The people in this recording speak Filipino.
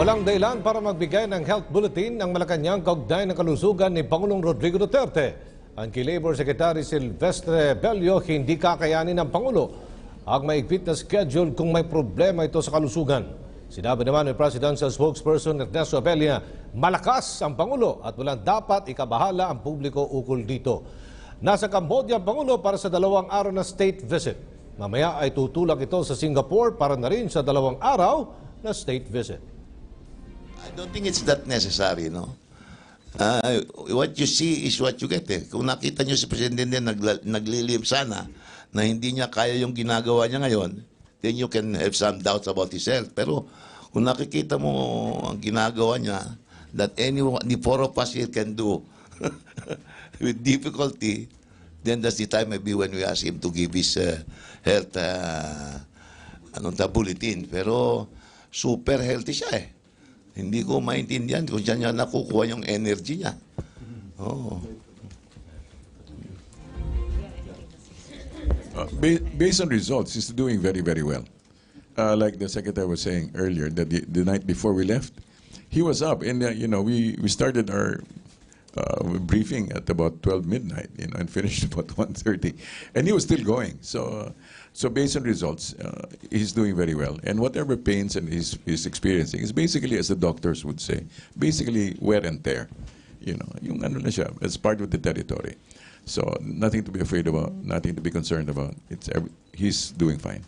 Walang dahilan para magbigay ng health bulletin ng Malacanang kaugnay ng kalusugan ni Pangulong Rodrigo Duterte. Ang kay-Labor Secretary Silvestre Bello, hindi kakayanin ng Pangulo ang maigpit na schedule kung may problema ito sa kalusugan. Sinabi naman ni Presidential Spokesperson Ernesto Abella, malakas ang Pangulo at walang dapat ikabahala ang publiko ukol dito. Nasa Cambodia ang Pangulo para sa 2 araw na state visit. Mamaya ay tutulak ito sa Singapore para na rin sa 2 araw na state visit. I don't think it's that necessary, no? What you see is what you get. Kung nakita nyo si Presidente naglilib sana na hindi niya kaya yung ginagawa niya ngayon, then you can have some doubts about his health. Pero kung nakikita mo ang ginagawa niya, that the 4 of us here can do with difficulty, then that's the time maybe when we ask him to give his health bulletin. Pero super healthy siya eh. Hindi ko maintindihan kung saan niya nakukuha yung energy niya. Oh. Based on results, he's doing very, very well. Like the Secretary was saying earlier, that the night before we left, he was up. And, we started our briefing at about 12 midnight, and finished about 1:30. And he was still going. So based on results, he's doing very well. And whatever pains and he's experiencing is basically, as the doctors would say, basically wear and tear. Yung ano na siya, as part of the territory. So nothing to be afraid about, nothing to be concerned about. He's doing fine.